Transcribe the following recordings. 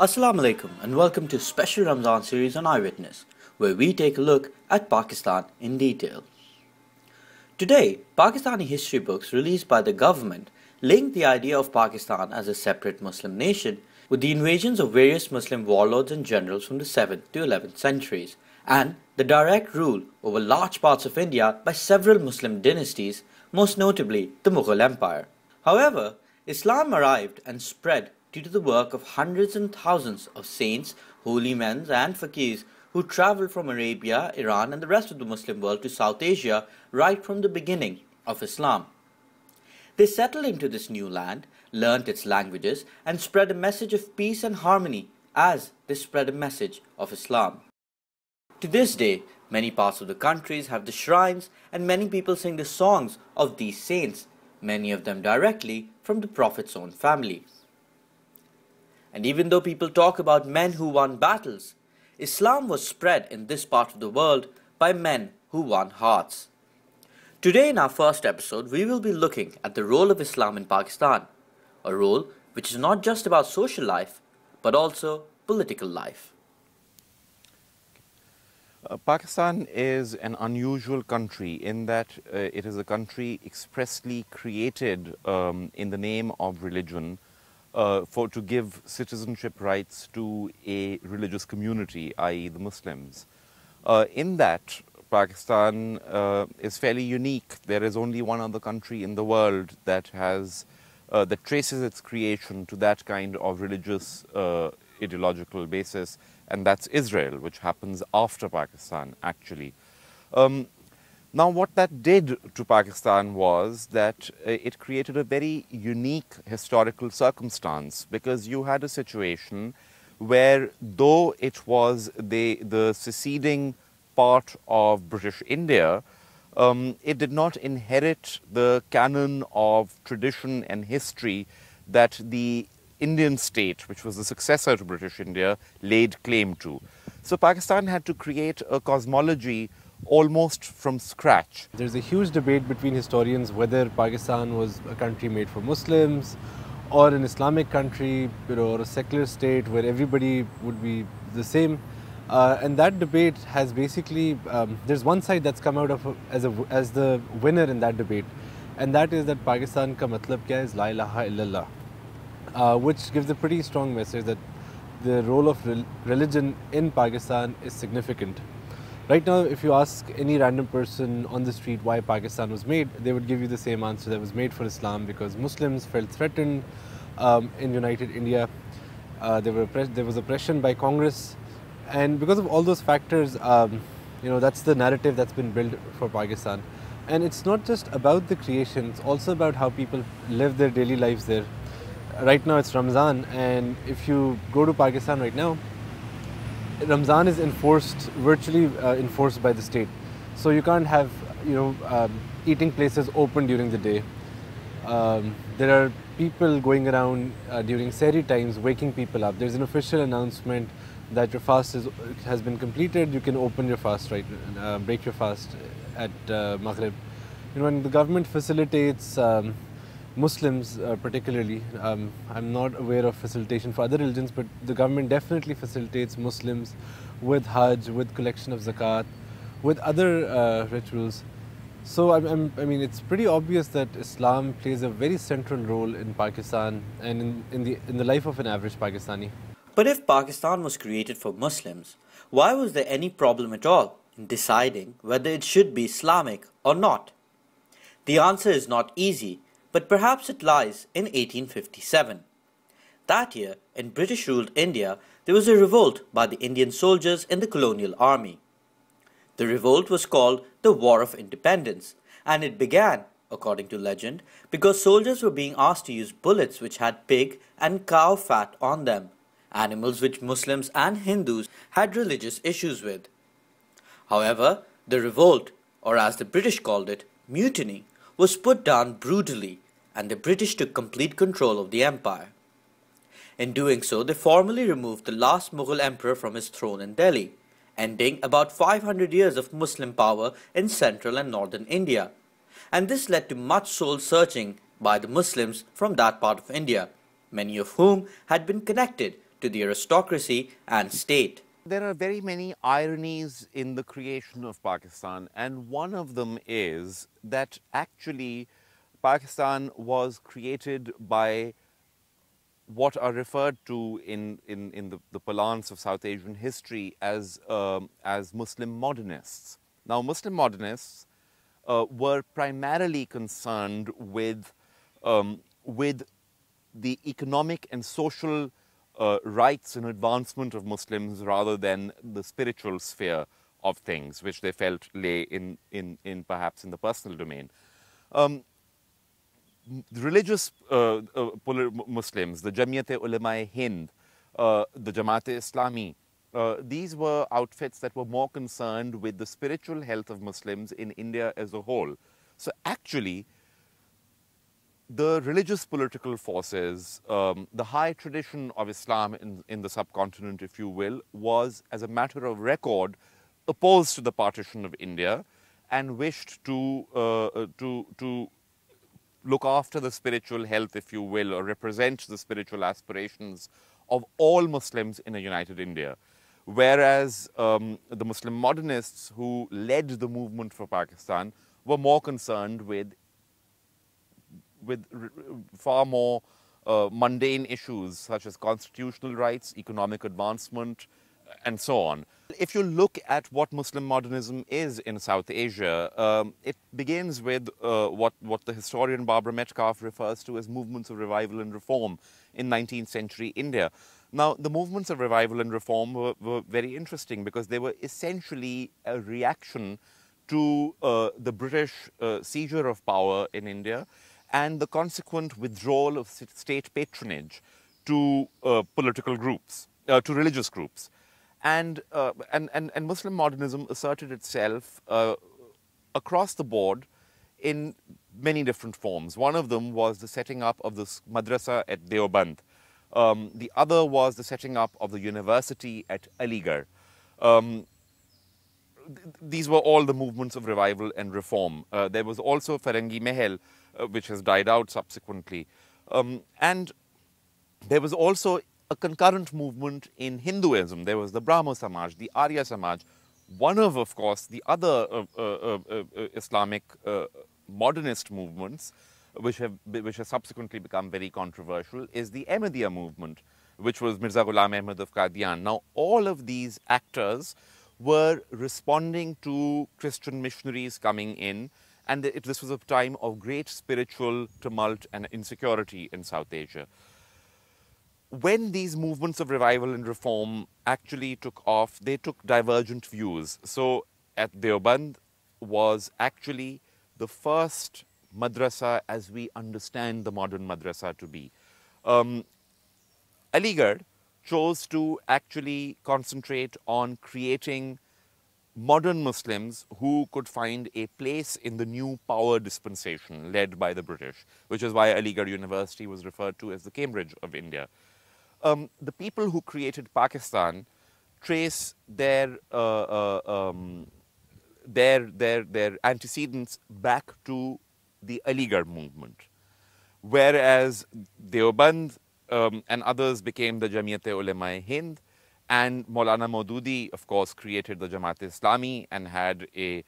Assalamu alaikum and welcome to special Ramadan series on Eyewitness, where we take a look at Pakistan in detail. Today, Pakistani history books released by the government link the idea of Pakistan as a separate Muslim nation with the invasions of various Muslim warlords and generals from the 7th to 11th centuries, and the direct rule over large parts of India by several Muslim dynasties, most notably the Mughal Empire. However, Islam arrived and spread due to the work of hundreds and thousands of saints, holy men and faqirs who traveled from Arabia, Iran and the rest of the Muslim world to South Asia right from the beginning of Islam. They settled into this new land, learnt its languages and spread a message of peace and harmony as they spread a message of Islam. To this day, many parts of the countries have the shrines and many people sing the songs of these saints, many of them directly from the Prophet's own family. And even though people talk about men who won battles, Islam was spread in this part of the world by men who won hearts. Today in our first episode, we will be looking at the role of Islam in Pakistan, a role which is not just about social life, but also political life. Pakistan is an unusual country in that it is a country expressly created in the name of religion to give citizenship rights to a religious community, i.e. the Muslims. In that, Pakistan is fairly unique. There is only one other country in the world that that traces its creation to that kind of religious ideological basis, and that's Israel, which happens after Pakistan, actually. Now, what that did to Pakistan was that it created a very unique historical circumstance, because you had a situation where, though it was the seceding part of British India, it did not inherit the canon of tradition and history that the Indian state, which was the successor to British India, laid claim to. So Pakistan had to create a cosmology almost from scratch. There's a huge debate between historians whether Pakistan was a country made for Muslims or an Islamic country, or a secular state where everybody would be the same. And that debate has basically, there's one side that's come out of as the winner in that debate, and that is that Pakistan ka matlab kya is La ilaha illallah, which gives a pretty strong message that the role of religion in Pakistan is significant. Right now, if you ask any random person on the street why Pakistan was made, they would give you the same answer, that was made for Islam because Muslims felt threatened in United India. There was oppression by Congress, and because of all those factors, that's the narrative that's been built for Pakistan. And it's not just about the creation, it's also about how people live their daily lives there. Right now it's Ramadan, and if you go to Pakistan right now, Ramadan is virtually enforced by the state. So you can't have, eating places open during the day. There are people going around during Sehri times, waking people up. There's an official announcement that your fast has been completed. You can open your fast, break your fast at Maghrib. And the government facilitates Muslims particularly. I'm not aware of facilitation for other religions, but the government definitely facilitates Muslims with Hajj, with collection of zakat, with other rituals. So it's pretty obvious that Islam plays a very central role in Pakistan and in the life of an average Pakistani. But if Pakistan was created for Muslims, why was there any problem at all in deciding whether it should be Islamic or not? The answer is not easy, but perhaps it lies in 1857. That year, in British-ruled India, there was a revolt by the Indian soldiers in the colonial army. The revolt was called the War of Independence, and it began, according to legend, because soldiers were being asked to use bullets which had pig and cow fat on them, animals which Muslims and Hindus had religious issues with. However, the revolt, or as the British called it, mutiny, was put down brutally, and the British took complete control of the empire. In doing so, they formally removed the last Mughal emperor from his throne in Delhi, ending about 500 years of Muslim power in central and northern India. And this led to much soul searching by the Muslims from that part of India, many of whom had been connected to the aristocracy and state. There are very many ironies in the creation of Pakistan, and one of them is that actually Pakistan was created by what are referred to in the parlance of South Asian history as Muslim modernists. Now, Muslim modernists were primarily concerned with the economic and social rights and advancement of Muslims rather than the spiritual sphere of things, which they felt lay in perhaps in the personal domain. Religious Muslims, the Jamiyat-e-Ulema-e-Hind, the Jamaat-e-Islami, these were outfits that were more concerned with the spiritual health of Muslims in India as a whole. So actually, the religious political forces, the high tradition of Islam in the subcontinent, if you will, was, as a matter of record, opposed to the partition of India and wished to look after the spiritual health, if you will, or represent the spiritual aspirations of all Muslims in a united India. Whereas the Muslim modernists who led the movement for Pakistan were more concerned with far more mundane issues such as constitutional rights, economic advancement, and so on. If you look at what Muslim modernism is in South Asia, it begins with what the historian Barbara Metcalfe refers to as movements of revival and reform in 19th century India. Now, the movements of revival and reform were very interesting because they were essentially a reaction to the British seizure of power in India and the consequent withdrawal of state patronage to political groups, to religious groups. And Muslim modernism asserted itself across the board in many different forms. One of them was the setting up of this madrasa at Deoband. The other was the setting up of the university at Aligarh. These were all the movements of revival and reform. There was also Farangi Mahal, which has died out subsequently. And there was also a concurrent movement in Hinduism. There was the Brahmo Samaj, the Arya Samaj. One of course, the other Islamic modernist movements, which have subsequently become very controversial, is the Ahmadiyya movement, which was Mirza Ghulam Ahmad of Qadian. Now, all of these actors were responding to Christian missionaries coming in, and this was a time of great spiritual tumult and insecurity in South Asia. When these movements of revival and reform actually took off, they took divergent views. So at Deoband was actually the first madrasa as we understand the modern madrasa to be. Aligarh chose to actually concentrate on creating modern Muslims who could find a place in the new power dispensation led by the British, which is why Aligarh University was referred to as the Cambridge of India. The people who created Pakistan trace their antecedents back to the Aligarh movement, whereas Deoband and others became the Jamiyat-e-Ulema-e-Hind, and Maulana Maududi, of course, created the Jamaat-e-Islami and had a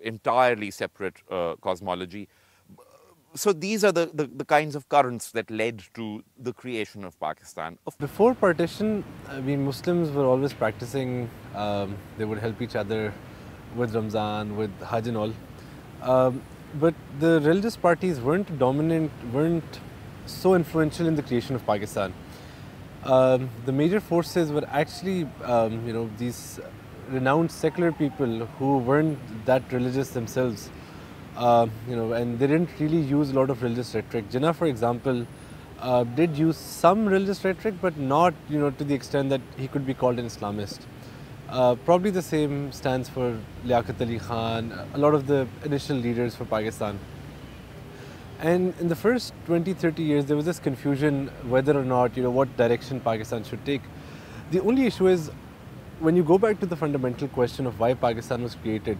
entirely separate cosmology. So these are the kinds of currents that led to the creation of Pakistan. Before partition, I mean, Muslims were always practicing, they would help each other with Ramzan, with Hajj and all. But the religious parties weren't dominant, weren't so influential in the creation of Pakistan. The major forces were actually, these renowned secular people who weren't that religious themselves. And they didn't really use a lot of religious rhetoric. Jinnah, for example, did use some religious rhetoric, but not, to the extent that he could be called an Islamist. Probably the same stands for Liaquat Ali Khan, a lot of the initial leaders for Pakistan. And in the first 20-30 years, there was this confusion whether or not, what direction Pakistan should take. The only issue is, when you go back to the fundamental question of why Pakistan was created,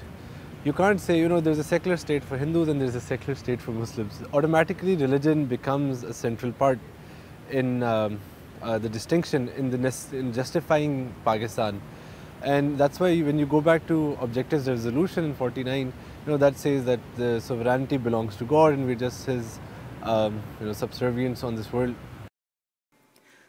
you can't say, there's a secular state for Hindus and there's a secular state for Muslims. Automatically, religion becomes a central part in the distinction in justifying Pakistan. And that's why when you go back to Objectives Resolution in 49, that says that the sovereignty belongs to God and we're just his subservience on this world.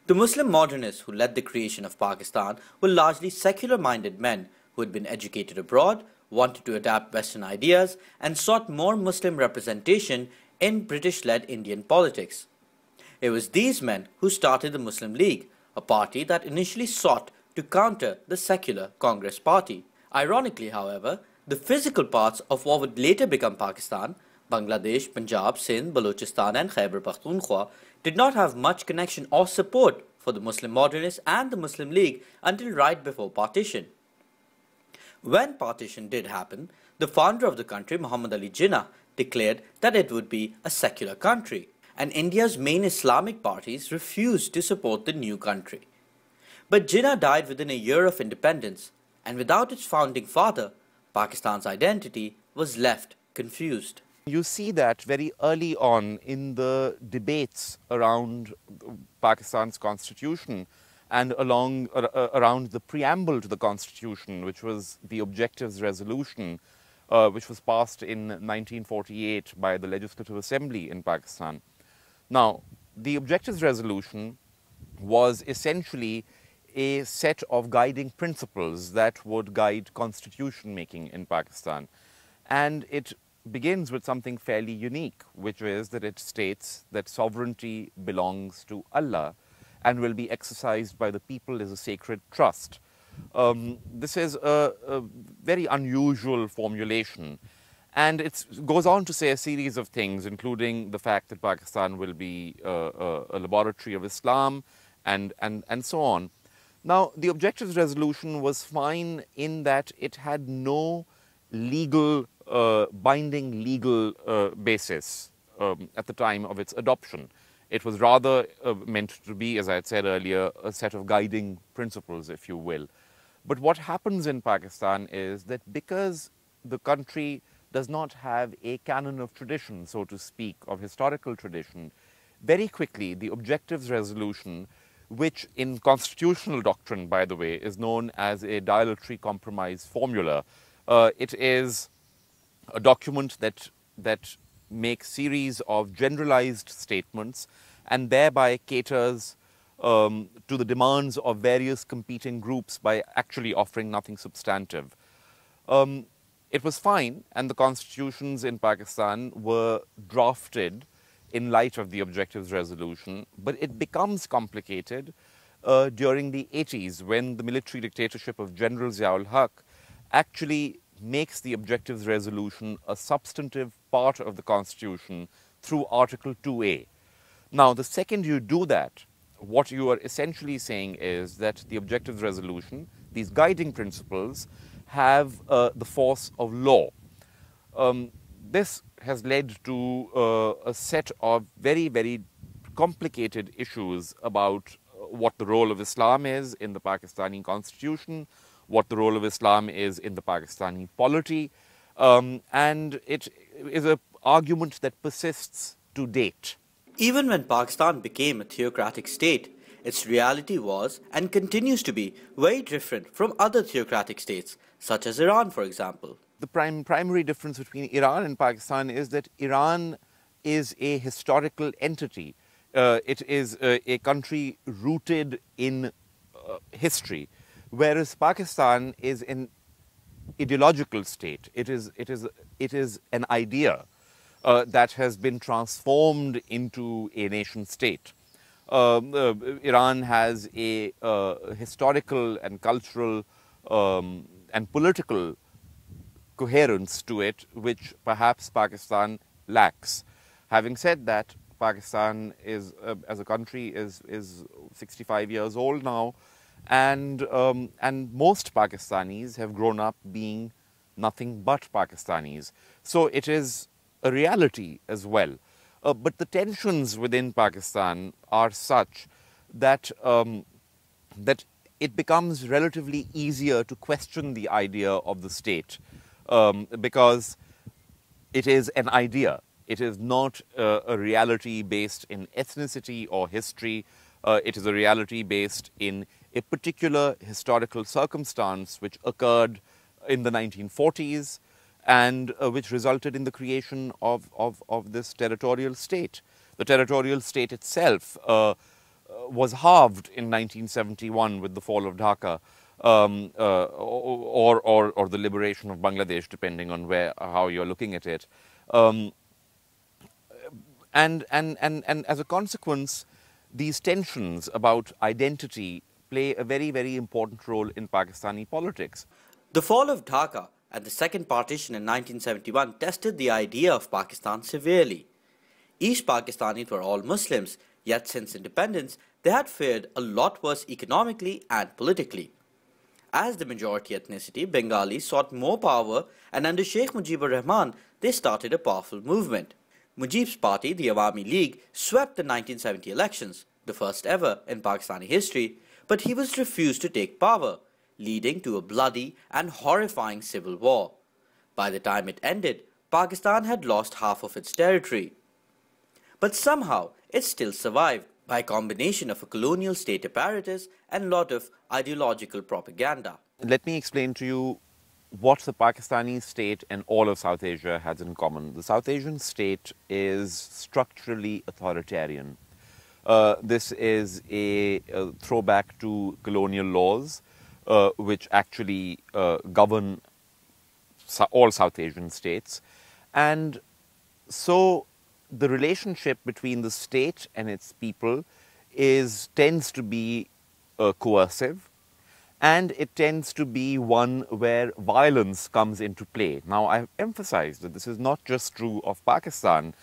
The Muslim modernists who led the creation of Pakistan were largely secular-minded men who had been educated abroad, wanted to adapt Western ideas, and sought more Muslim representation in British-led Indian politics. It was these men who started the Muslim League, a party that initially sought to counter the secular Congress Party. Ironically, however, the physical parts of what would later become Pakistan, Bangladesh, Punjab, Sindh, Balochistan and Khyber Pakhtunkhwa, did not have much connection or support for the Muslim modernists and the Muslim League until right before partition. When partition did happen, the founder of the country, Muhammad Ali Jinnah, declared that it would be a secular country, and India's main Islamic parties refused to support the new country. But Jinnah died within a year of independence, and without its founding father, Pakistan's identity was left confused. You see that very early on in the debates around Pakistan's constitution and around the preamble to the constitution, which was the Objectives Resolution, which was passed in 1948 by the Legislative Assembly in Pakistan. Now, the Objectives Resolution was essentially a set of guiding principles that would guide constitution making in Pakistan. And it begins with something fairly unique, which is that it states that sovereignty belongs to Allah and will be exercised by the people as a sacred trust. This is a very unusual formulation. And it goes on to say a series of things, including the fact that Pakistan will be a laboratory of Islam and so on. Now, the Objectives Resolution was fine in that it had no binding legal basis at the time of its adoption. It was rather meant to be, as I had said earlier, a set of guiding principles, if you will. But what happens in Pakistan is that because the country does not have a canon of tradition, so to speak, of historical tradition, very quickly the Objectives Resolution, which in constitutional doctrine, by the way, is known as a dilatory compromise formula, it is a document that makes series of generalized statements and thereby caters to the demands of various competing groups by actually offering nothing substantive. It was fine, and the constitutions in Pakistan were drafted in light of the Objectives Resolution, but it becomes complicated during the 80s when the military dictatorship of General Zia-ul-Haq actually makes the Objectives Resolution a substantive part of the Constitution through Article 2A. Now, the second you do that, what you are essentially saying is that the Objectives Resolution, these guiding principles, have the force of law. This has led to a set of very, very complicated issues about what the role of Islam is in the Pakistani constitution, what the role of Islam is in the Pakistani polity, and it is an argument that persists to date. Even when Pakistan became a theocratic state, its reality was and continues to be very different from other theocratic states, such as Iran, for example. The primary difference between Iran and Pakistan is that Iran is a historical entity. It is a country rooted in history, whereas Pakistan is an ideological state. It is an idea that has been transformed into a nation state. Iran has a historical and cultural and political coherence to it, which perhaps Pakistan lacks. Having said that, Pakistan is, as a country, is 65 years old now, and most Pakistanis have grown up being nothing but Pakistanis. So it is a reality as well. But the tensions within Pakistan are such that that it becomes relatively easier to question the idea of the state because it is an idea. It is not a reality based in ethnicity or history. It is a reality based in a particular historical circumstance which occurred in the 1940s and which resulted in the creation of this territorial state. The territorial state itself was halved in 1971 with the fall of Dhaka, or the liberation of Bangladesh, depending on how you're looking at it. And as a consequence, these tensions about identity play a very, very important role in Pakistani politics. The fall of Dhaka and the second partition in 1971 tested the idea of Pakistan severely. East Pakistanis were all Muslims, yet since independence, they had fared a lot worse economically and politically. As the majority ethnicity, Bengalis sought more power, and under Sheikh Mujibur Rahman, they started a powerful movement. Mujib's party, the Awami League, swept the 1970 elections, the first ever in Pakistani history, but he was refused to take power, leading to a bloody and horrifying civil war. By the time it ended, Pakistan had lost half of its territory. But somehow, it still survived by a combination of a colonial state apparatus and a lot of ideological propaganda. Let me explain to you what the Pakistani state and all of South Asia has in common. The South Asian state is structurally authoritarian. This is a throwback to colonial laws, which actually govern all South Asian states. And so the relationship between the state and its people tends to be coercive, and it tends to be one where violence comes into play. Now, I've emphasized that this is not just true of Pakistan,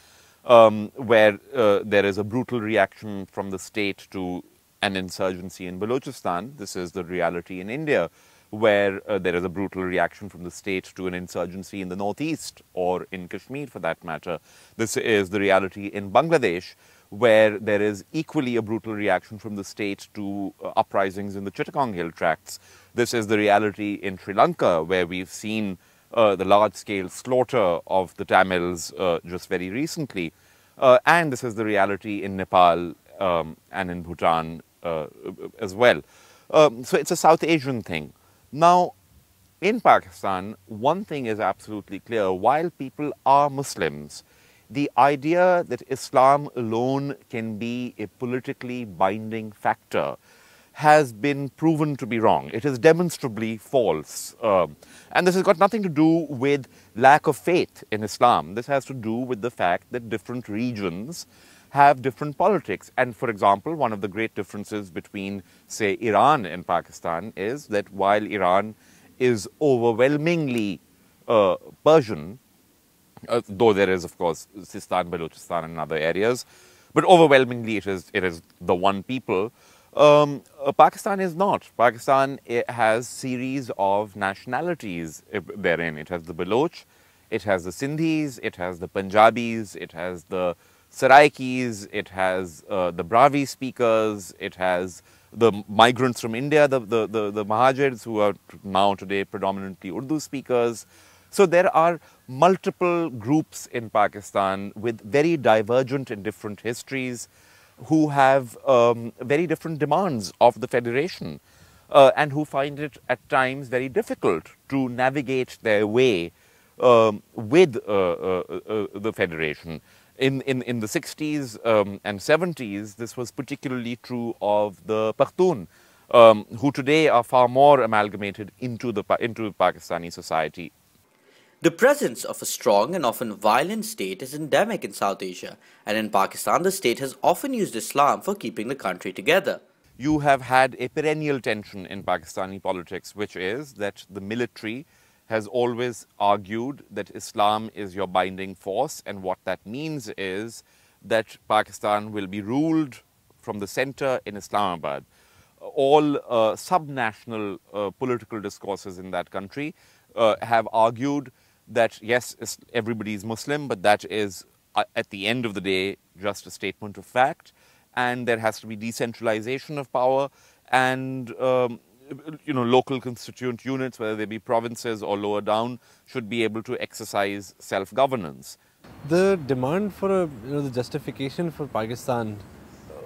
where there is a brutal reaction from the state to an insurgency in Balochistan. This is the reality in India, where there is a brutal reaction from the state to an insurgency in the northeast, or in Kashmir for that matter. This is the reality in Bangladesh, where there is equally a brutal reaction from the state to uprisings in the Chittagong Hill Tracts. This is the reality in Sri Lanka, where we've seen the large-scale slaughter of the Tamils just very recently. And this is the reality in Nepal and in Bhutan as well. So it's a South Asian thing. Now, in Pakistan, one thing is absolutely clear. While people are Muslims, the idea that Islam alone can be a politically binding factor has been proven to be wrong. It is demonstrably false. And this has got nothing to do with lack of faith in Islam. This has to do with the fact that different regions have different politics. And for example, one of the great differences between, say, Iran and Pakistan is that while Iran is overwhelmingly Persian, though there is, of course, Sistan, Balochistan and other areas, but overwhelmingly it is the one people. Pakistan is not. Pakistan has series of nationalities therein. It has the Baloch, it has the Sindhis, it has the Punjabis, it has the Saraikis, it has the Bravi speakers, it has the migrants from India, the Mahajirs, who are now today predominantly Urdu speakers. So there are multiple groups in Pakistan with very divergent and different histories, who have very different demands of the federation, and who find it at times very difficult to navigate their way with the federation. In the 60s and 70s, this was particularly true of the Pashtun, who today are far more amalgamated into Pakistani society. The presence of a strong and often violent state is endemic in South Asia, and in Pakistan the state has often used Islam for keeping the country together. You have had a perennial tension in Pakistani politics, which is that the military has always argued that Islam is your binding force, and what that means is that Pakistan will be ruled from the center in Islamabad. All subnational political discourses in that country have argued that yes, everybody is Muslim, but that is at the end of the day just a statement of fact, and there has to be decentralization of power, and local constituent units, whether they be provinces or lower down, should be able to exercise self-governance. The demand for the justification for Pakistan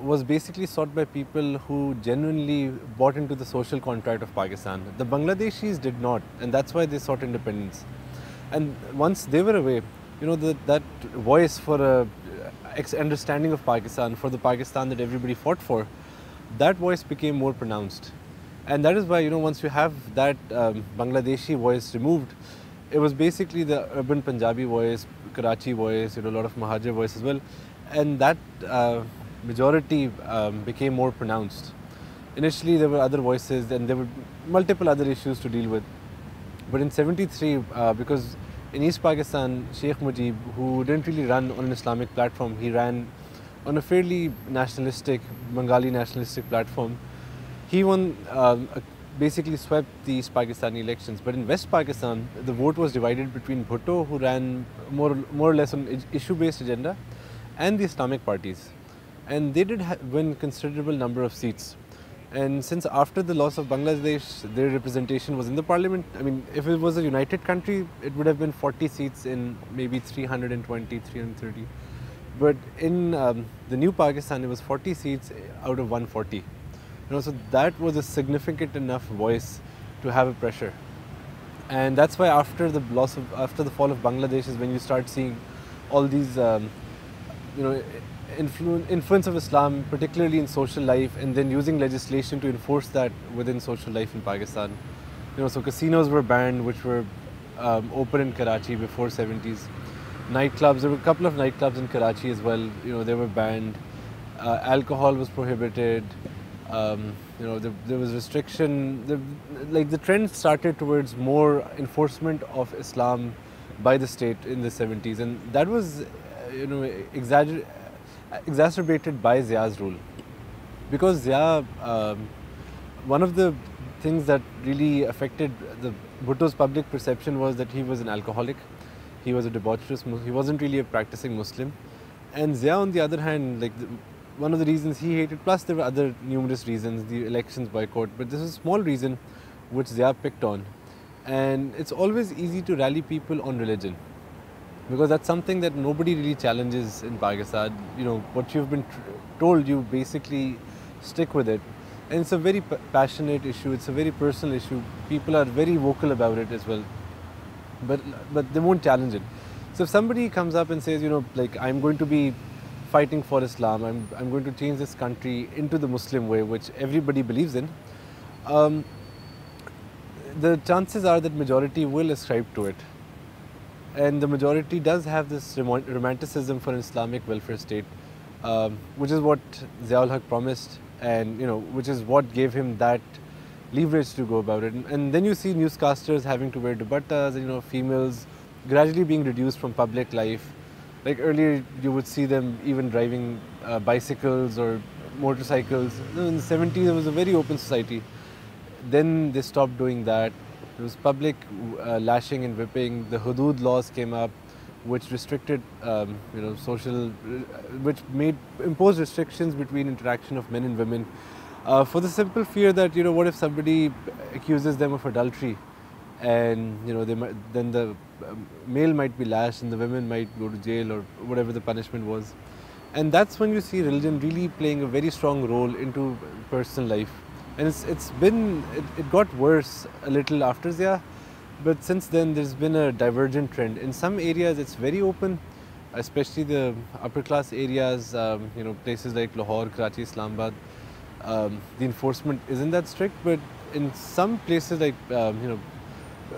was basically sought by people who genuinely bought into the social contract of Pakistan. The Bangladeshis did not, and that's why they sought independence. And once they were away, that voice for a understanding of Pakistan, for the Pakistan that everybody fought for, that voice became more pronounced. And that is why, once you have that Bangladeshi voice removed, it was basically the urban Punjabi voice, Karachi voice, a lot of Mahajar voice as well. And that majority became more pronounced. Initially, there were other voices and there were multiple other issues to deal with. But in '73, because in East Pakistan, Sheikh Mujib, who didn't really run on an Islamic platform, he ran on a fairly nationalistic, Bengali nationalistic platform. He won, basically swept the East Pakistani elections. But in West Pakistan, the vote was divided between Bhutto, who ran more or less on issue-based agenda, and the Islamic parties. And they did win considerable number of seats. And since after the loss of Bangladesh, their representation was in the parliament. I mean, if it was a united country, it would have been 40 seats in maybe 320, 330. But in the new Pakistan, it was 40 seats out of 140. So that was a significant enough voice to have a pressure. And that's why after the fall of Bangladesh is when you start seeing all these, influence of Islam, particularly in social life, and then using legislation to enforce that within social life in Pakistan. So casinos were banned, which were open in Karachi before '70s. Nightclubs, there were a couple of nightclubs in Karachi as well. They were banned. Alcohol was prohibited. There was restriction. The trend started towards more enforcement of Islam by the state in the '70s, and that was, exacerbated by Zia's rule. Because Zia, one of the things that really affected Bhutto's public perception was that he was an alcoholic, he was a debaucherous Muslim, he wasn't really a practicing Muslim. And Zia, on the other hand, one of the reasons he hated, plus there were other numerous reasons, the elections boycott, but this is a small reason which Zia picked on. And it's always easy to rally people on religion, because that's something that nobody really challenges in Pakistan. What you've been told, you basically stick with it. And it's a very passionate issue, it's a very personal issue. People are very vocal about it as well, but they won't challenge it. So if somebody comes up and says, I'm going to be fighting for Islam, I'm going to change this country into the Muslim way, which everybody believes in, the chances are that majority will ascribe to it. And the majority does have this romanticism for an Islamic welfare state, which is what Ziaul Haq promised, and which is what gave him that leverage to go about it. And then you see newscasters having to wear dupattas, females gradually being reduced from public life. Like earlier, you would see them even driving bicycles or motorcycles. In the '70s, it was a very open society. Then they stopped doing that. There was public lashing and whipping. The hudud laws came up, which restricted, which imposed restrictions between interaction of men and women, for the simple fear that what if somebody accuses them of adultery, and then the male might be lashed and the women might go to jail or whatever the punishment was. And that's when you see religion really playing a very strong role into personal life. And it got worse a little after Zia, but since then there's been a divergent trend. In some areas it's very open, especially the upper class areas, places like Lahore, Karachi, Islamabad. The enforcement isn't that strict, but in some places like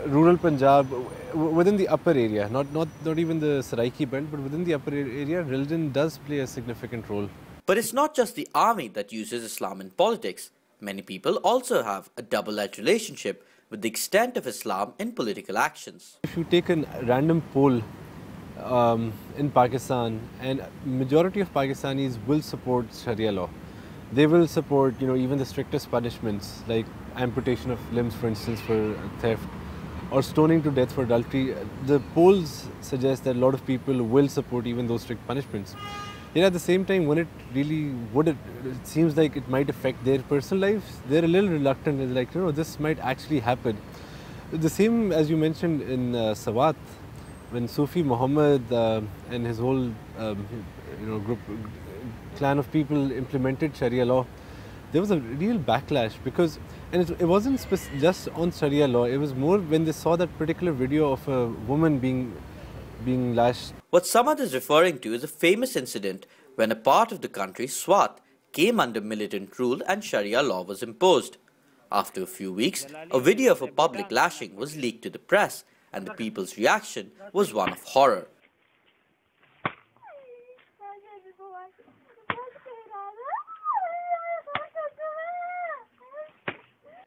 rural Punjab, within the upper area, not even the Saraiki belt, but within the upper area, religion does play a significant role. But it's not just the army that uses Islam in politics. Many people also have a double-edged relationship with the extent of Islam in political actions. If you take a random poll in Pakistan, and majority of Pakistanis will support Sharia law. They will support, even the strictest punishments, like amputation of limbs, for instance, for theft, or stoning to death for adultery. The polls suggest that a lot of people will support even those strict punishments. Yet at the same time, when it really it seems like it might affect their personal lives, they're a little reluctant. It's like, this might actually happen. The same as you mentioned in Sawat, when Sufi Muhammad and his whole group clan of people implemented Sharia law, there was a real backlash because, and it wasn't just on Sharia law, it was more when they saw that particular video of a woman being lashed. What Samad is referring to is a famous incident when a part of the country, Swat, came under militant rule and Sharia law was imposed. After a few weeks, a video of a public lashing was leaked to the press, and the people's reaction was one of horror.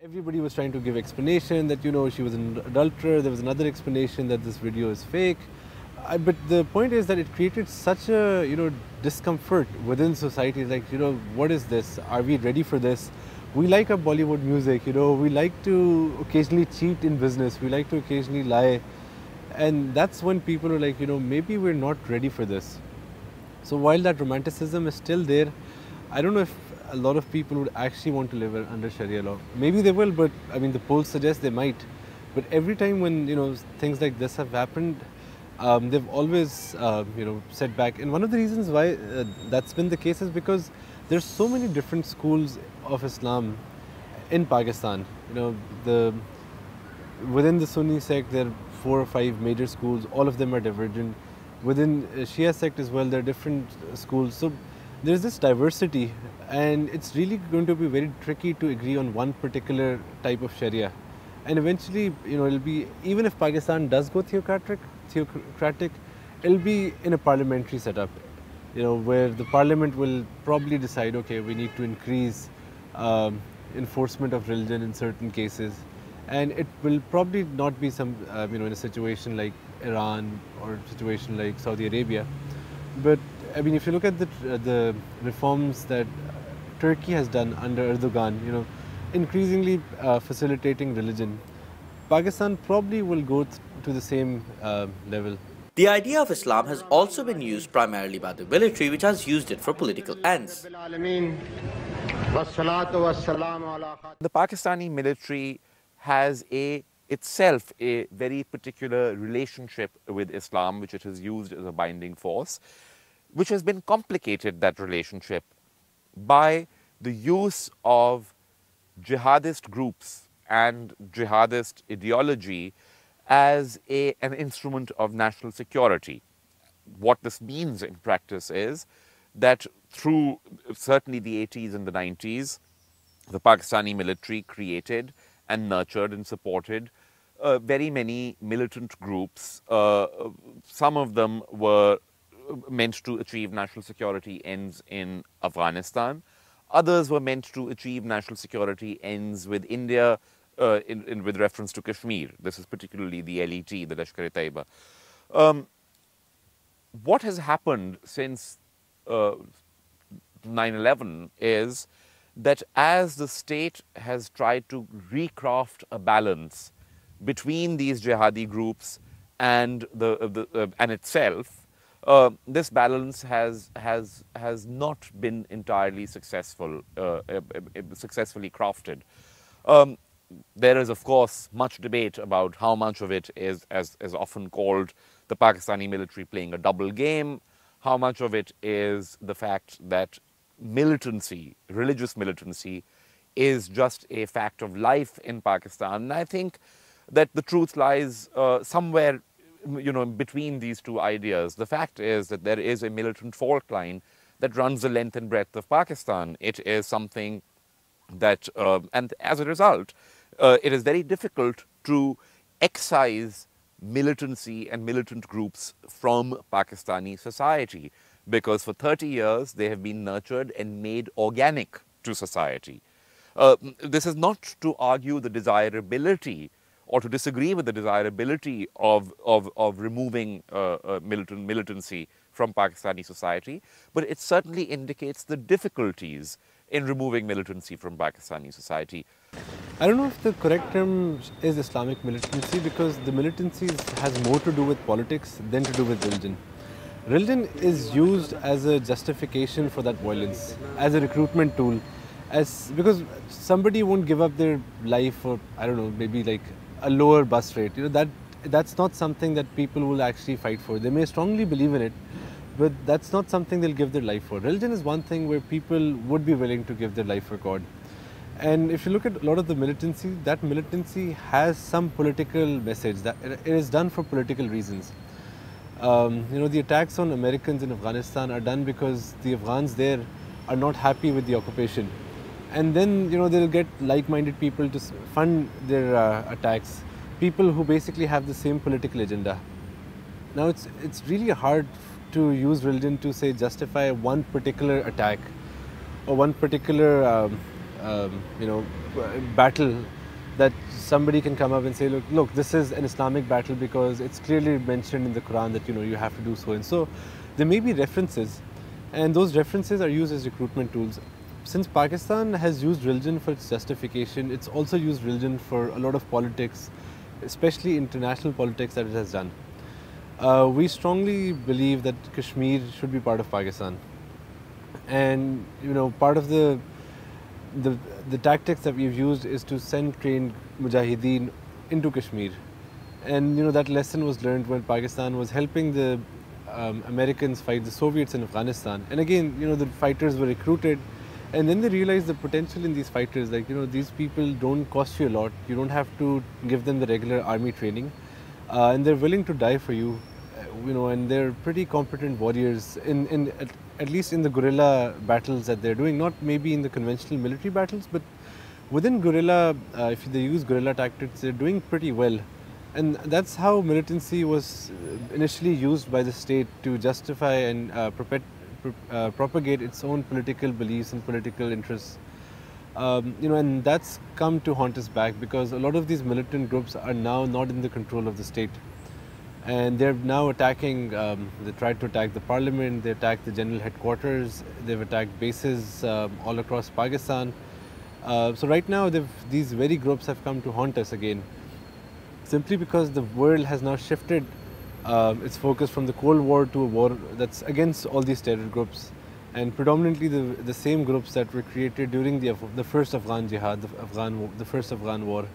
Everybody was trying to give explanation that, you know, she was an adulterer. There was another explanation that this video is fake. But the point is that it created such a, you know, discomfort within society. Like, you know, what is this? Are we ready for this? We like our Bollywood music, you know, we like to occasionally cheat in business. We like to occasionally lie. And that's when people are like, you know, maybe we're not ready for this. So while that romanticism is still there, I don't know if a lot of people would actually want to live under Sharia law. Maybe they will, but I mean, the polls suggest they might. But every time when, you know, things like this have happened, they've always, you know, set back. And one of the reasons why that's been the case is because there's so many different schools of Islam in Pakistan. You know, within the Sunni sect, there are 4 or 5 major schools. All of them are divergent. Within Shia sect as well, there are different schools. So there's this diversity, and it's really going to be very tricky to agree on one particular type of Sharia. And eventually, you know, it'll be, even if Pakistan does go theocratic, it'll be in a parliamentary setup, you know, where the parliament will probably decide, okay, we need to increase enforcement of religion in certain cases. And it will probably not be some, you know, in a situation like Iran or a situation like Saudi Arabia. But I mean, if you look at the reforms that Turkey has done under Erdogan, you know, increasingly facilitating religion, Pakistan probably will go to the same level. The idea of Islam has also been used primarily by the military, which has used it for political ends. The Pakistani military has itself a very particular relationship with Islam, which it has used as a binding force, which has been complicated, that relationship, by the use of jihadist groups and jihadist ideology as an instrument of national security. What this means in practice is that through certainly the 80s and the 90s, the Pakistani military created and nurtured and supported very many militant groups. Some of them were meant to achieve national security ends in Afghanistan. Others were meant to achieve national security ends with India with reference to Kashmir. This is particularly the LET, the Lashkar-e-Taiba. What has happened since 9/11 is that as the state has tried to recraft a balance between these jihadi groups and and itself, this balance has not been entirely successfully crafted. There is, of course, much debate about how much of it is, as often called, the Pakistani military playing a double game, how much of it is the fact that militancy, religious militancy, is just a fact of life in Pakistan. And I think that the truth lies somewhere, you know, between these two ideas. The fact is that there is a militant fault line that runs the length and breadth of Pakistan. It is something that, and as a result, it is very difficult to excise militancy and militant groups from Pakistani society, because for 30 years they have been nurtured and made organic to society. This is not to argue the desirability or to disagree with the desirability of removing militancy from Pakistani society, but it certainly indicates the difficulties in removing militancy from Pakistani society. I don't know if the correct term is Islamic militancy, because the militancy has more to do with politics than to do with religion. Religion is used as a justification for that violence, as a recruitment tool, because somebody won't give up their life for, I don't know, maybe like a lower bus rate. You know, that's not something that people will actually fight for. They may strongly believe in it, but that's not something they'll give their life for. Religion is one thing where people would be willing to give their life for God. And if you look at a lot of the militancy, that militancy has some political message, that it is done for political reasons. The attacks on Americans in Afghanistan are done because the Afghans there are not happy with the occupation. And then, they'll get like-minded people to fund their attacks, people who basically have the same political agenda. Now, it's really hard to use religion to, say, justify one particular attack or one particular battle that somebody can come up and say, look, this is an Islamic battle because it's clearly mentioned in the Quran that, you have to do so and so. There may be references, and those references are used as recruitment tools. Since Pakistan has used religion for its justification, it's also used religion for a lot of politics, especially international politics that it has done. We strongly believe that Kashmir should be part of Pakistan. And, part of the tactics that we've used is to send trained mujahideen into Kashmir. And that lesson was learned when Pakistan was helping the Americans fight the Soviets in Afghanistan. And again, the fighters were recruited, and then they realized the potential in these fighters. Like, these people don't cost you a lot. You don't have to give them the regular army training, and they're willing to die for you. And they're pretty competent warriors at least in the guerrilla battles that they're doing, not maybe in the conventional military battles, but within guerrilla, if they use guerrilla tactics, they're doing pretty well. And that's how militancy was initially used by the state to justify and propagate its own political beliefs and political interests. And that's come to haunt us back because a lot of these militant groups are now not in the control of the state. And they're now attacking, they tried to attack the parliament, they attacked the general headquarters, they've attacked bases all across Pakistan. So right now these very groups have come to haunt us again, simply because the world has now shifted its focus from the Cold War to a war that's against all these terror groups, and predominantly the same groups that were created during the first Afghan jihad, the first Afghan war.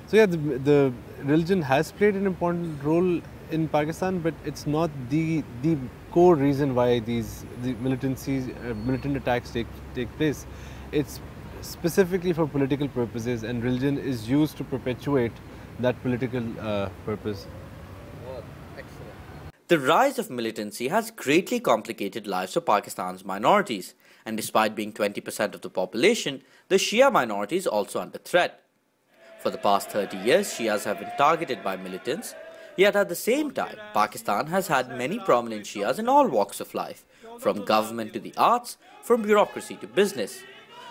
So yeah, the religion has played an important role in Pakistan, but it's not the core reason why the militant attacks take place. It's specifically for political purposes, and religion is used to perpetuate that political purpose. The rise of militancy has greatly complicated lives of Pakistan's minorities, and despite being 20% of the population, the Shia minority is also under threat. For the past 30 years, Shias have been targeted by militants, yet at the same time, Pakistan has had many prominent Shias in all walks of life, from government to the arts, from bureaucracy to business.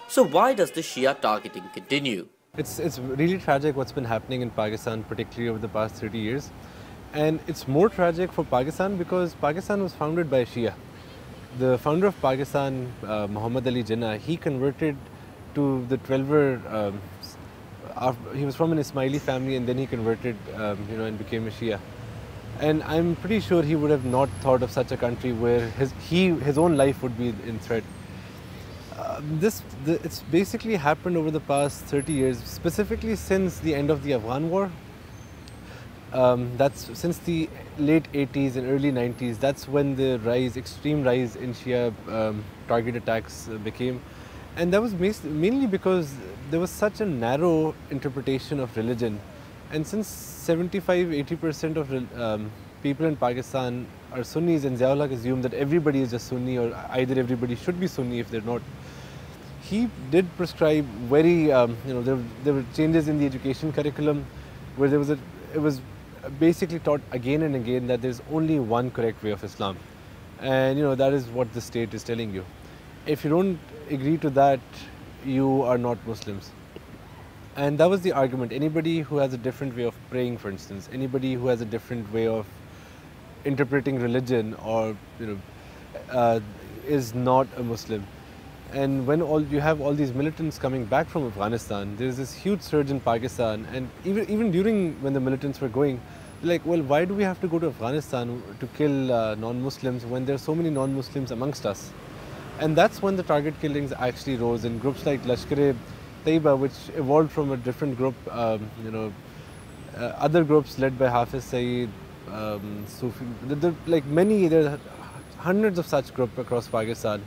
So why does the Shia targeting continue? It's really tragic what's been happening in Pakistan, particularly over the past 30 years. And it's more tragic for Pakistan because Pakistan was founded by a Shia. The founder of Pakistan, Muhammad Ali Jinnah, he converted to the Twelver. He was from an Ismaili family, and then he converted, and became a Shia. And I'm pretty sure he would have not thought of such a country where his own life would be in threat. It's basically happened over the past 30 years, specifically since the end of the Afghan war. That's since the late 80s and early 90s. That's when the extreme rise in Shia target attacks became. And that was mainly because there was such a narrow interpretation of religion. And since 75–80% of people in Pakistan are Sunnis, and Ziaul Haq assumed that everybody is just Sunni, or either everybody should be Sunni if they're not. He did prescribe very, there were changes in the education curriculum where it was basically taught again and again that there's only one correct way of Islam. And that is what the state is telling you. If you don't agree to that, you are not Muslims. And that was the argument. Anybody who has a different way of praying, for instance, anybody who has a different way of interpreting religion, or is not a Muslim. And when you have all these militants coming back from Afghanistan, there's this huge surge in Pakistan. And even during when the militants were going, like, well, why do we have to go to Afghanistan to kill non-Muslims when there are so many non-Muslims amongst us? And that's when the target killings actually rose in groups like Lashkar-e-Taiba, which evolved from a different group, other groups led by Hafiz Saeed, Sufi, like many, there are hundreds of such groups across Pakistan.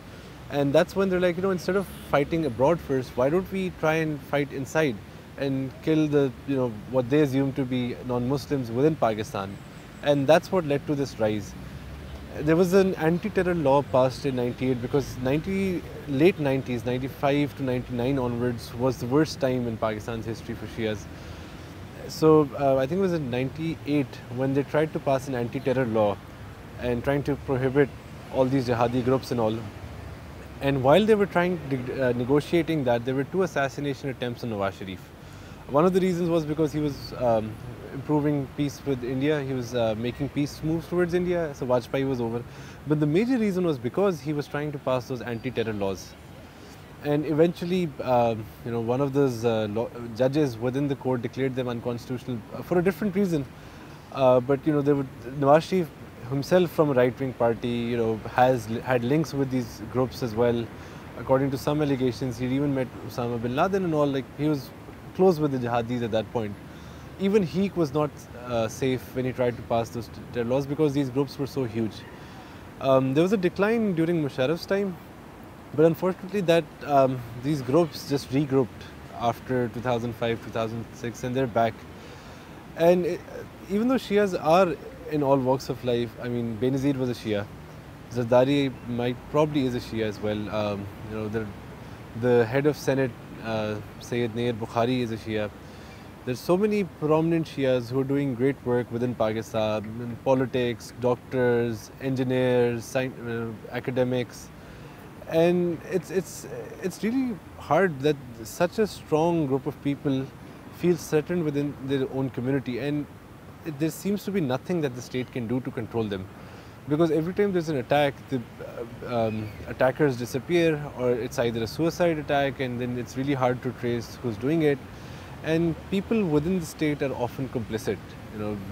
And that's when they're like, instead of fighting abroad first, why don't we try and fight inside and kill the, what they assume to be non-Muslims within Pakistan. And that's what led to this rise. There was an anti-terror law passed in 98 because late 90s, 95 to 99 onwards was the worst time in Pakistan's history for Shias. So I think it was in 98 when they tried to pass an anti-terror law and trying to prohibit all these jihadi groups and all. And while they were negotiating that, there were 2 assassination attempts on Nawaz Sharif. One of the reasons was because he was improving peace with India. He was making peace moves towards India, so Vajpayee was over. But the major reason was because he was trying to pass those anti-terror laws. And eventually, one of those judges within the court declared them unconstitutional for a different reason. But Nawaz Sharif himself, from a right-wing party, has had links with these groups as well. According to some allegations, he'd even met Osama bin Laden and all. Like, he was close with the jihadis at that point. Even he was not safe when he tried to pass those terror laws because these groups were so huge. There was a decline during Musharraf's time, but unfortunately these groups just regrouped after 2005, 2006, and they're back. And even though Shias are in all walks of life, I mean, Benazir was a Shia, Zardari probably is a Shia as well. The head of Senate, Sayyid Nair Bukhari, is a Shia. There's so many prominent Shias who are doing great work within Pakistan, in politics, doctors, engineers, academics. And it's really hard that such a strong group of people feel threatened within their own community, and there seems to be nothing that the state can do to control them. Because every time there's an attack, the attackers disappear, or it's either a suicide attack, and then it's really hard to trace who's doing it. And people within the state are often complicit.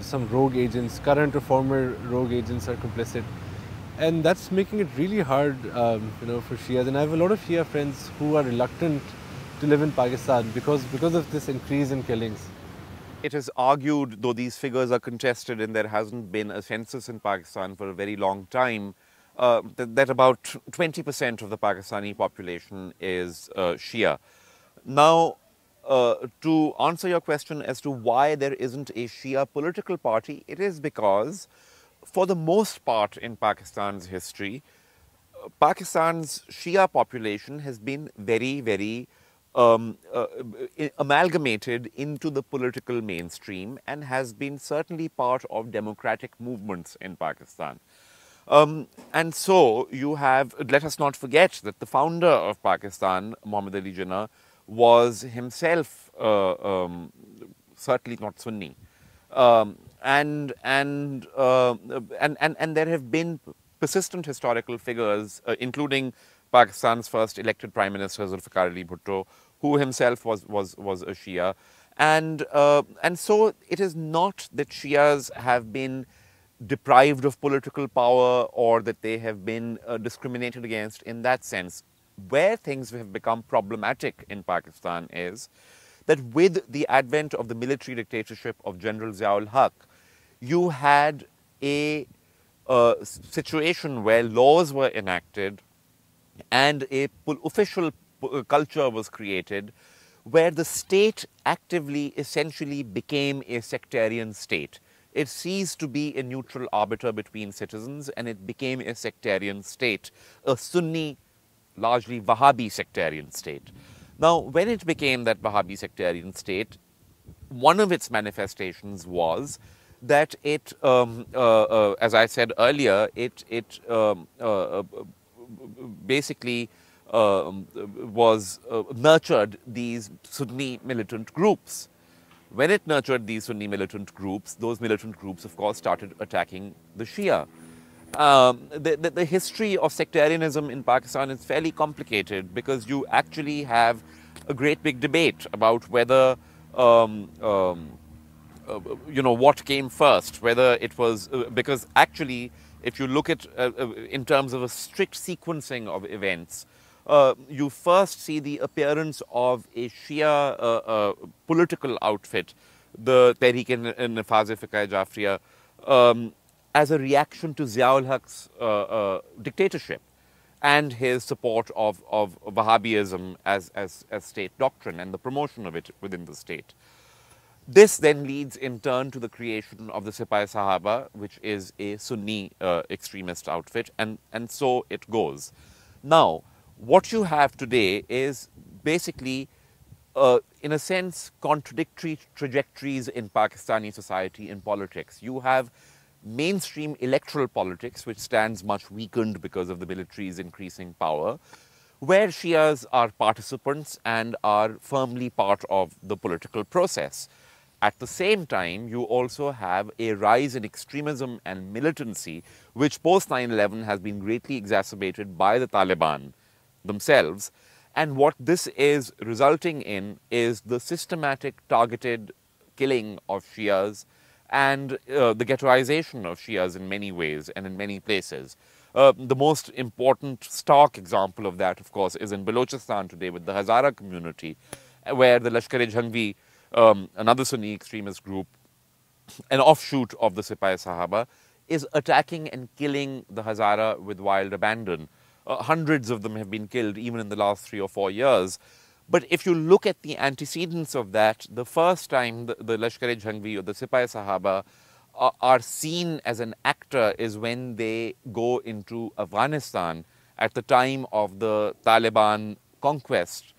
Some rogue agents, current or former rogue agents, are complicit. And that's making it really hard, for Shias. And I have a lot of Shia friends who are reluctant to live in Pakistan because of this increase in killings. It is argued, though these figures are contested and there hasn't been a census in Pakistan for a very long time, that about 20% of the Pakistani population is Shia. Now, to answer your question as to why there isn't a Shia political party, it is because, for the most part in Pakistan's history, Pakistan's Shia population has been very, very amalgamated into the political mainstream and has been certainly part of democratic movements in Pakistan. And so you have, let us not forget that the founder of Pakistan, Muhammad Ali Jinnah, was himself certainly not Sunni. And there have been persistent historical figures, including Pakistan's first elected Prime Minister, Zulfikar Ali Bhutto, who himself was a Shia. And so it is not that Shias have been deprived of political power or that they have been discriminated against in that sense. Where things have become problematic in Pakistan is that with the advent of the military dictatorship of General Zia-ul Haq, you had a situation where laws were enacted and a official culture was created where the state actively, essentially became a sectarian state. It ceased to be a neutral arbiter between citizens and it became a sectarian state, a Sunni, largely Wahhabi sectarian state. Now, when it became that Wahhabi sectarian state, one of its manifestations was that it, as I said earlier, it basically nurtured these Sunni militant groups. When it nurtured these Sunni militant groups, those militant groups, of course, started attacking the Shia. The history of sectarianism in Pakistan is fairly complicated because you actually have a great big debate about whether, what came first, whether it was, because actually, if you look at, in terms of a strict sequencing of events, you first see the appearance of a Shia political outfit, the Tehreek-e-Nafaz-e Fiqh-e Jafriya, as a reaction to Ziaul Haq's dictatorship and his support of Wahhabism as state doctrine and the promotion of it within the state. This then leads in turn to the creation of the Sipah-e-Sahaba, which is a Sunni extremist outfit, and so it goes. Now, what you have today is basically, in a sense, contradictory trajectories in Pakistani society and politics. You have mainstream electoral politics, which stands much weakened because of the military's increasing power, where Shias are participants and are firmly part of the political process. At the same time, you also have a rise in extremism and militancy, which post 9/11 has been greatly exacerbated by the Taliban themselves. And what this is resulting in is the systematic, targeted killing of Shias and the ghettoization of Shias in many ways and in many places. The most important stark example of that, of course, is in Balochistan today with the Hazara community, where the Lashkar-e-Jhangvi, another Sunni extremist group, an offshoot of the Sipah-e-Sahaba, is attacking and killing the Hazara with wild abandon. Hundreds of them have been killed even in the last 3 or 4 years. But if you look at the antecedents of that, the first time the Lashkar-e-Jhangvi or the Sipah-e-Sahaba are seen as an actor is when they go into Afghanistan at the time of the Taliban conquest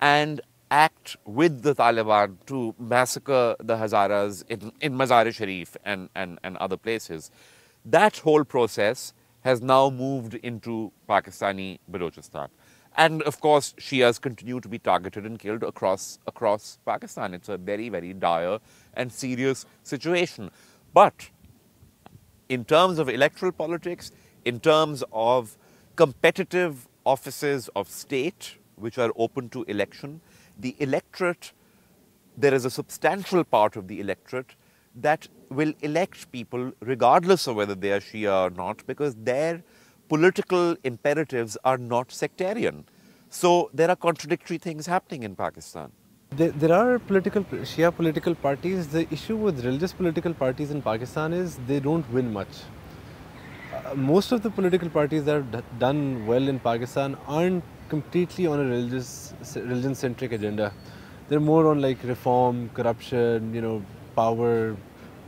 and act with the Taliban to massacre the Hazaras in Mazar-e-Sharif and other places. That whole process has now moved into Pakistani Balochistan. And of course, Shias continue to be targeted and killed across Pakistan. It's a very, very dire and serious situation. But in terms of electoral politics, in terms of competitive offices of state which are open to election, the electorate, there is a substantial part of the electorate that will elect people regardless of whether they are Shia or not, because their political imperatives are not sectarian. So there are contradictory things happening in Pakistan. There are Shia political parties. The issue with religious political parties in Pakistan is they don't win much. Most of the political parties that have done well in Pakistan aren't completely on a religion-centric agenda. They're more on like reform, corruption, power.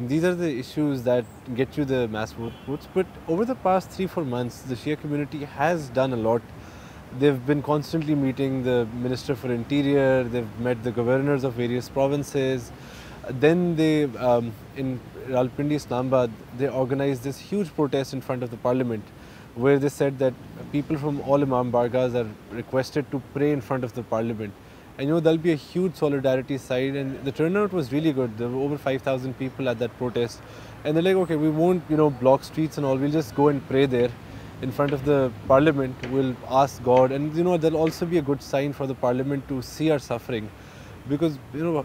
These are the issues that get you the mass votes. But over the past 3-4 months, the Shia community has done a lot. They've been constantly meeting the Minister for Interior, they've met the governors of various provinces. Then they, in Rawalpindi, Islamabad, they organized this huge protest in front of the parliament, where they said that people from all Imam Bargahs are requested to pray in front of the parliament. And there'll be a huge solidarity side, and the turnout was really good. There were over 5,000 people at that protest. And they're like, okay, we won't, block streets and all, we'll just go and pray there in front of the parliament. We'll ask God, and there'll also be a good sign for the parliament to see our suffering, because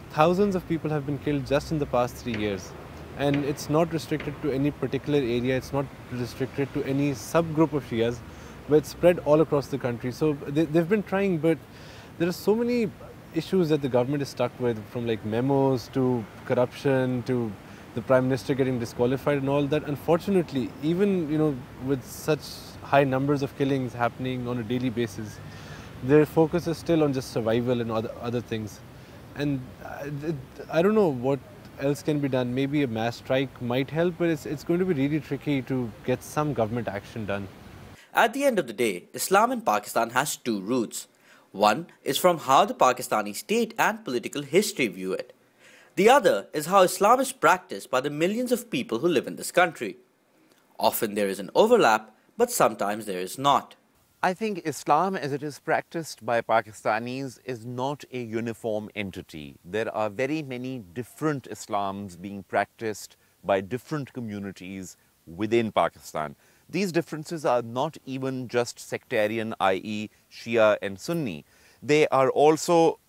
thousands of people have been killed just in the past 3 years, and it's not restricted to any particular area, it's not restricted to any subgroup of Shias, but it's spread all across the country. So they've been trying, but there are so many issues that the government is stuck with, from like memos to corruption to the Prime Minister getting disqualified and all that. Unfortunately, even with such high numbers of killings happening on a daily basis, their focus is still on just survival and other things. And I don't know what else can be done. Maybe a mass strike might help, but it's going to be really tricky to get some government action done. At the end of the day, Islam in Pakistan has two roots. One is from how the Pakistani state and political history view it. The other is how Islam is practiced by the millions of people who live in this country. Often there is an overlap, but sometimes there is not. I think Islam as it is practiced by Pakistanis is not a uniform entity. There are very many different Islams being practiced by different communities within Pakistan. These differences are not even just sectarian, i.e. Shia and Sunni. They are also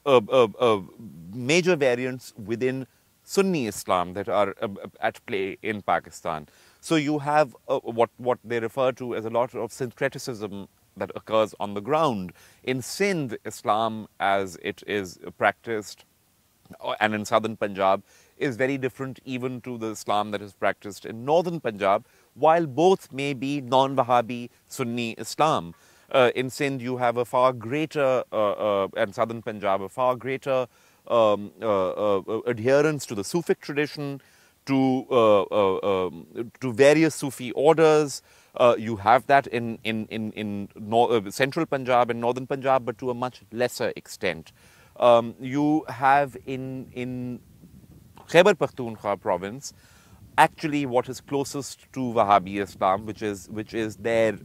major variants within Sunni Islam that are at play in Pakistan. So you have what they refer to as a lot of syncretism that occurs on the ground. In Sindh, Islam as it is practiced, and in southern Punjab, is very different even to the Islam that is practiced in northern Punjab, while both may be non-Wahhabi Sunni Islam. In Sindh, you have a far greater, and southern Punjab, a far greater adherence to the Sufic tradition, to various Sufi orders. You have that in central Punjab and northern Punjab, but to a much lesser extent. You have in Khyber Pakhtunkhwa province actually what is closest to Wahhabi Islam, which is their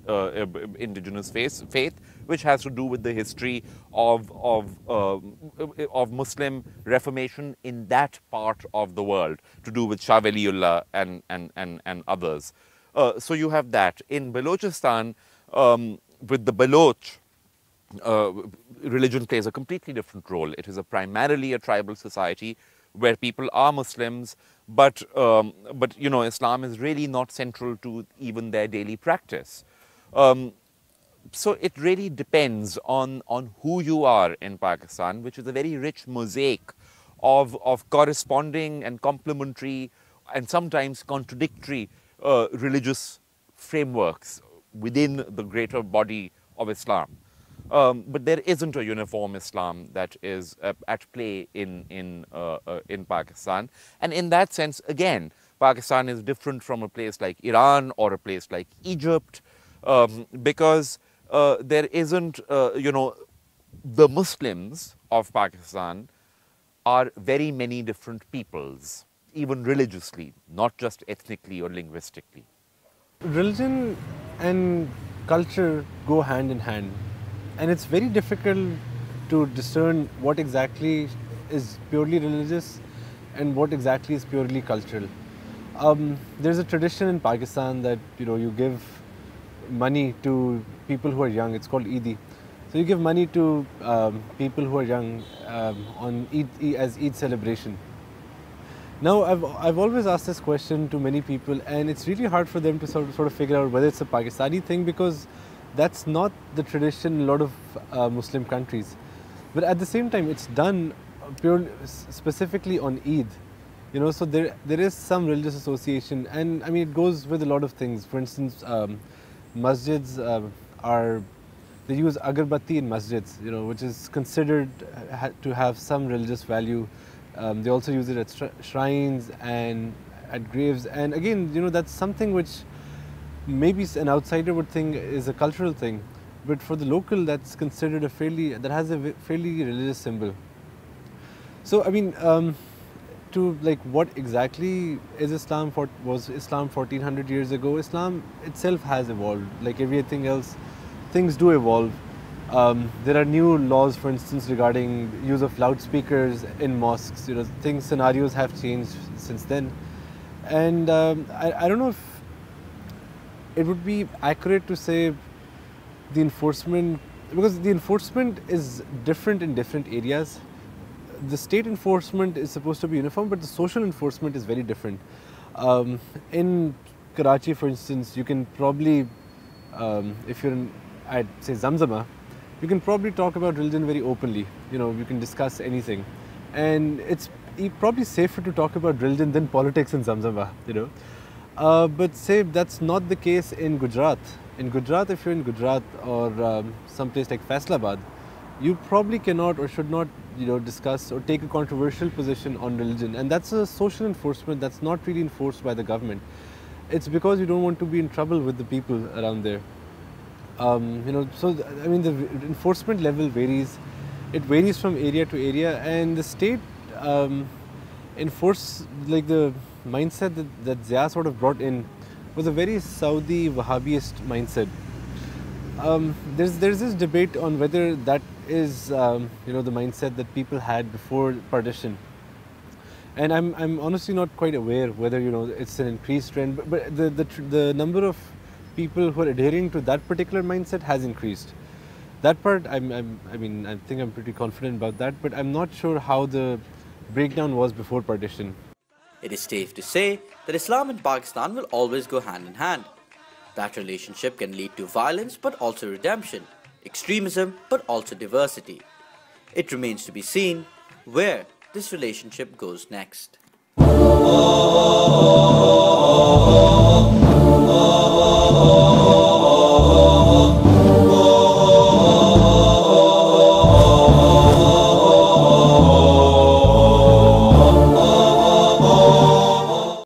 indigenous faith, which has to do with the history of Muslim Reformation in that part of the world, to do with Shah Waliullah and others. So you have that. In Balochistan, with the Baloch, religion plays a completely different role. It is primarily a tribal society where people are Muslims, but you know, Islam is really not central to even their daily practice. So it really depends on who you are in Pakistan, which is a very rich mosaic of corresponding and complementary and sometimes contradictory religious frameworks within the greater body of Islam. But there isn't a uniform Islam that is at play in Pakistan. And in that sense, again, Pakistan is different from a place like Iran or a place like Egypt, because there isn't, you know, the Muslims of Pakistan are very many different peoples, even religiously, not just ethnically or linguistically. Religion and culture go hand in hand. And it's very difficult to discern what exactly is purely religious and what exactly is purely cultural. There's a tradition in Pakistan that, you know, you give money to people who are young. It's called Eid. So you give money to people who are young on Eid, as Eid celebration. Now, I've always asked this question to many people, and it's really hard for them to sort of figure out whether it's a Pakistani thing, because that's not the tradition in a lot of Muslim countries. But at the same time, it's done specifically on Eid. You know, so there is some religious association, and I mean, it goes with a lot of things. For instance, masjids they use agarbatti in masjids, you know, which is considered to have some religious value. They also use it at shrines and at graves. And again, you know, that's something which maybe an outsider would think is a cultural thing, but for the local, that's considered that has a fairly religious symbol. So, I mean, to like what exactly is Islam? Was Islam 1400 years ago? Islam itself has evolved. Like everything else, things do evolve. There are new laws, for instance, regarding use of loudspeakers in mosques. You know, scenarios have changed since then, and I don't know if it would be accurate to say the enforcement, because the enforcement is different in different areas. The state enforcement is supposed to be uniform, but the social enforcement is very different. In Karachi, for instance, you can probably, if you're at, say, Zamzama, you can probably talk about religion very openly. You know, you can discuss anything. And it's probably safer to talk about religion than politics in Zamzama, you know. But say that's not the case in Gujarat. In Gujarat, if you're in Gujarat or some place like Faisalabad, you probably cannot or should not, you know, discuss or take a controversial position on religion. And that's a social enforcement that's not really enforced by the government. It's because you don't want to be in trouble with the people around there. You know, so I mean, the enforcement level varies. It varies from area to area, and the state like the mindset that Zia sort of brought in was a very Saudi Wahhabist mindset. There's this debate on whether that is you know, the mindset that people had before partition, and I'm honestly not quite aware whether, you know, it's an increased trend, but the number of people who are adhering to that particular mindset has increased. That part, I mean, I think I'm pretty confident about that, but I'm not sure how the breakdown was before partition. It is safe to say that Islam and Pakistan will always go hand in hand. That relationship can lead to violence but also redemption, extremism but also diversity. It remains to be seen where this relationship goes next. Allah.